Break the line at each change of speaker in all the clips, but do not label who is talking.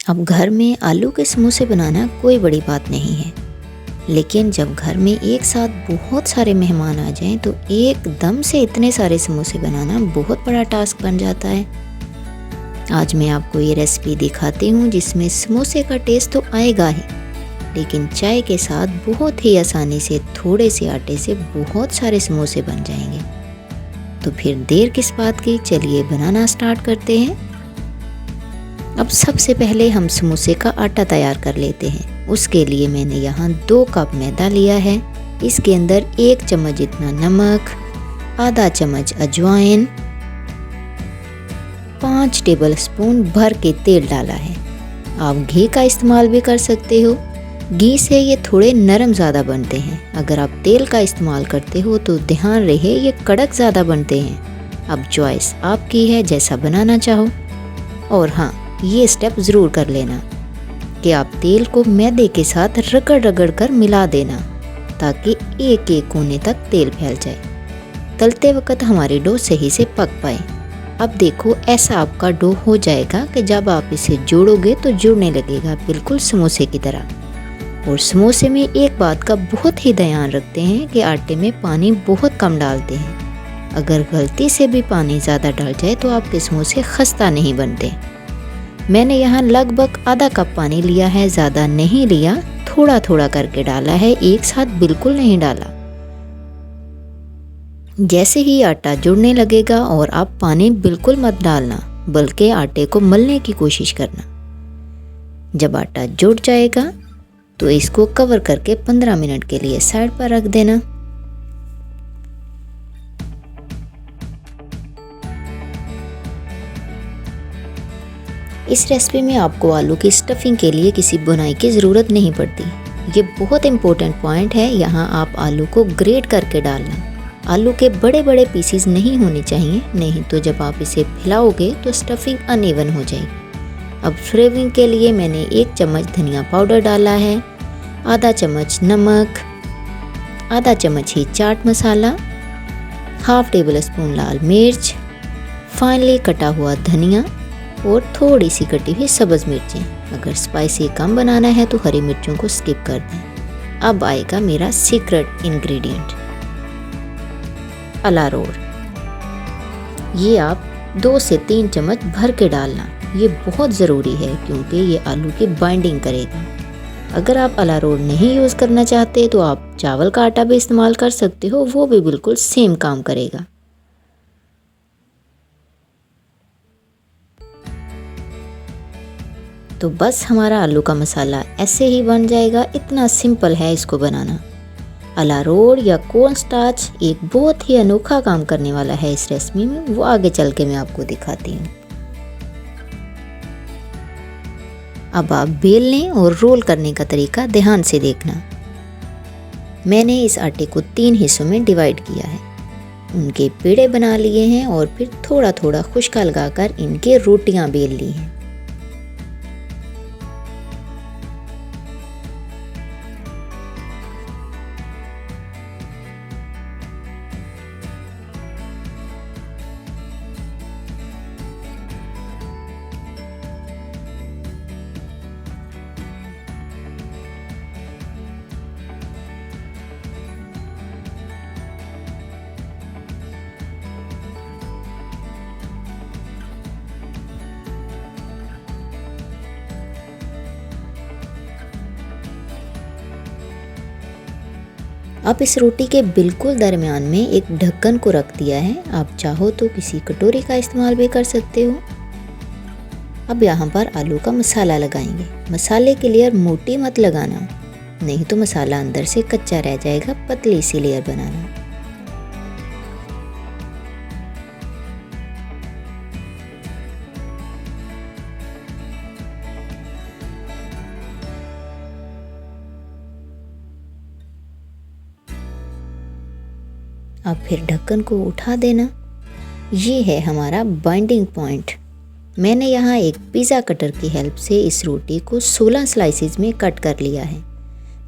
अब घर में आलू के समोसे बनाना कोई बड़ी बात नहीं है, लेकिन जब घर में एक साथ बहुत सारे मेहमान आ जाएं तो एकदम से इतने सारे समोसे बनाना बहुत बड़ा टास्क बन जाता है। आज मैं आपको ये रेसिपी दिखाती हूँ जिसमें समोसे का टेस्ट तो आएगा ही, लेकिन चाय के साथ बहुत ही आसानी से थोड़े से आटे से बहुत सारे समोसे बन जाएंगे। तो फिर देर किस बात की, चलिए बनाना स्टार्ट करते हैं। अब सबसे पहले हम समोसे का आटा तैयार कर लेते हैं। उसके लिए मैंने यहाँ 2 कप मैदा लिया है। इसके अंदर 1 चम्मच जितना नमक, आधा चम्मच अजवाइन, 5 टेबल स्पून भर के तेल डाला है। आप घी का इस्तेमाल भी कर सकते हो, घी से ये थोड़े नरम ज़्यादा बनते हैं। अगर आप तेल का इस्तेमाल करते हो तो ध्यान रहे ये कड़क ज़्यादा बनते हैं। अब चॉइस आपकी है, जैसा बनाना चाहो। और हाँ, ये स्टेप ज़रूर कर लेना कि आप तेल को मैदे के साथ रगड़ रगड़ कर मिला देना, ताकि एक एक कोने तक तेल फैल जाए। तलते वक्त हमारी डो सही से पक पाए। अब देखो, ऐसा आपका डो हो जाएगा कि जब आप इसे जोड़ोगे तो जुड़ने लगेगा, बिल्कुल समोसे की तरह। और समोसे में एक बात का बहुत ही ध्यान रखते हैं कि आटे में पानी बहुत कम डालते हैं। अगर गलती से भी पानी ज़्यादा डाल जाए तो आपके समोसे खस्ता नहीं बनते। मैंने यहाँ लगभग आधा कप पानी लिया है, ज़्यादा नहीं लिया, थोड़ा थोड़ा करके डाला है, एक साथ बिल्कुल नहीं डाला। जैसे ही आटा जुड़ने लगेगा, और आप पानी बिल्कुल मत डालना, बल्कि आटे को मलने की कोशिश करना। जब आटा जुड़ जाएगा तो इसको कवर करके 15 मिनट के लिए साइड पर रख देना। इस रेसिपी में आपको आलू की स्टफिंग के लिए किसी बुनाई की ज़रूरत नहीं पड़ती। ये बहुत इम्पोर्टेंट पॉइंट है। यहाँ आप आलू को ग्रेट करके डालना। आलू के बड़े बड़े पीसीज नहीं होने चाहिए, नहीं तो जब आप इसे फैलाओगे तो स्टफिंग अनइवन हो जाएगी। अब फ्लेवरिंग के लिए मैंने 1 चम्मच धनिया पाउडर डाला है, आधा चम्मच नमक, आधा चम्मच ही chaat masala, half table spoon लाल मिर्च, फाइनली कटा हुआ धनिया और थोड़ी सी कटी हुई सब्ज़ मिर्चें। अगर स्पाइसी कम बनाना है तो हरी मिर्चों को स्किप कर दें। अब आएगा मेरा सीक्रेट इंग्रेडिएंट, अरारोट। ये आप 2 से 3 चम्मच भर के डालना। ये बहुत ज़रूरी है क्योंकि ये आलू की बाइंडिंग करेगा। अगर आप अरारोट नहीं यूज़ करना चाहते तो आप चावल का आटा भी इस्तेमाल कर सकते हो, वो भी बिल्कुल सेम काम करेगा। तो बस हमारा आलू का मसाला ऐसे ही बन जाएगा। इतना सिंपल है इसको बनाना। अरारोट या कॉर्न स्टार्च एक बहुत ही अनोखा काम करने वाला है इस रेसिपी में, वो आगे चल के मैं आपको दिखाती हूँ। अब आप बेलने और रोल करने का तरीका ध्यान से देखना। मैंने इस आटे को 3 हिस्सों में डिवाइड किया है, उनके पेड़े बना लिए हैं और फिर थोड़ा थोड़ा खुश्का लगाकर इनके रोटियां बेल ली हैं। अब इस रोटी के बिल्कुल दरमियान में एक ढक्कन को रख दिया है। आप चाहो तो किसी कटोरी का इस्तेमाल भी कर सकते हो। अब यहाँ पर आलू का मसाला लगाएंगे। मसाले की लेयर मोटी मत लगाना, नहीं तो मसाला अंदर से कच्चा रह जाएगा। पतली सी लेयर बनाना। अब फिर ढक्कन को उठा देना। ये है हमारा बाइंडिंग पॉइंट। मैंने यहाँ एक पिज़्ज़ा कटर की हेल्प से इस रोटी को 16 स्लाइसेस में कट कर लिया है।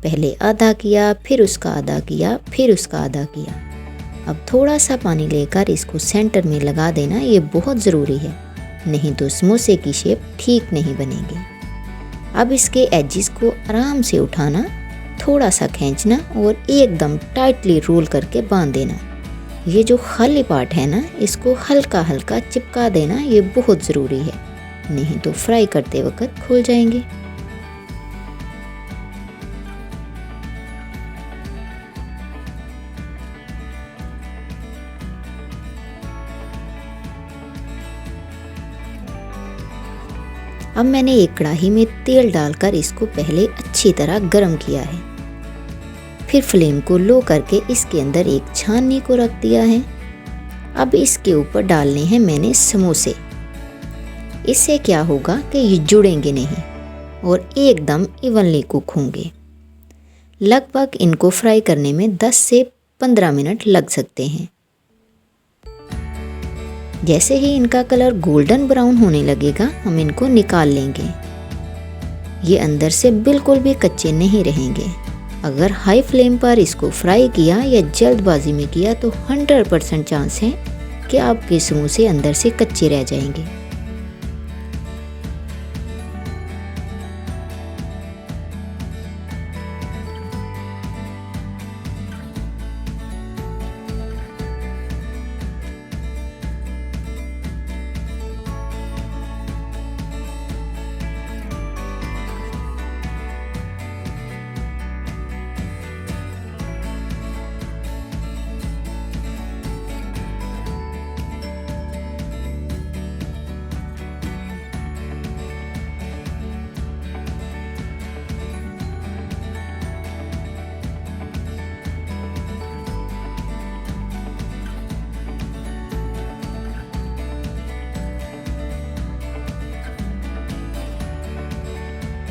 पहले आधा किया, फिर उसका आधा किया, फिर उसका आधा किया। अब थोड़ा सा पानी लेकर इसको सेंटर में लगा देना, ये बहुत ज़रूरी है, नहीं तो समोसे की शेप ठीक नहीं बनेगी। अब इसके एजेस को आराम से उठाना, थोड़ा सा खींचना और एकदम टाइटली रोल करके बांध देना। ये जो खाली पार्ट है ना, इसको हल्का हल्का चिपका देना, ये बहुत ज़रूरी है, नहीं तो फ्राई करते वक्त खुल जाएंगे। अब मैंने एक कढ़ाई में तेल डालकर इसको पहले अच्छी तरह गरम किया है। फिर फ्लेम को लो करके इसके अंदर एक छाननी को रख दिया है। अब इसके ऊपर डालने हैं मैंने समोसे। इससे क्या होगा कि ये जुड़ेंगे नहीं और एकदम इवनली कुक होंगे। लगभग इनको फ्राई करने में 10 से 15 मिनट लग सकते हैं। जैसे ही इनका कलर गोल्डन ब्राउन होने लगेगा, हम इनको निकाल लेंगे। ये अंदर से बिल्कुल भी कच्चे नहीं रहेंगे। अगर हाई फ्लेम पर इसको फ्राई किया या जल्दबाजी में किया तो 100% चांस है कि आपके समोसे अंदर से कच्चे रह जाएंगे।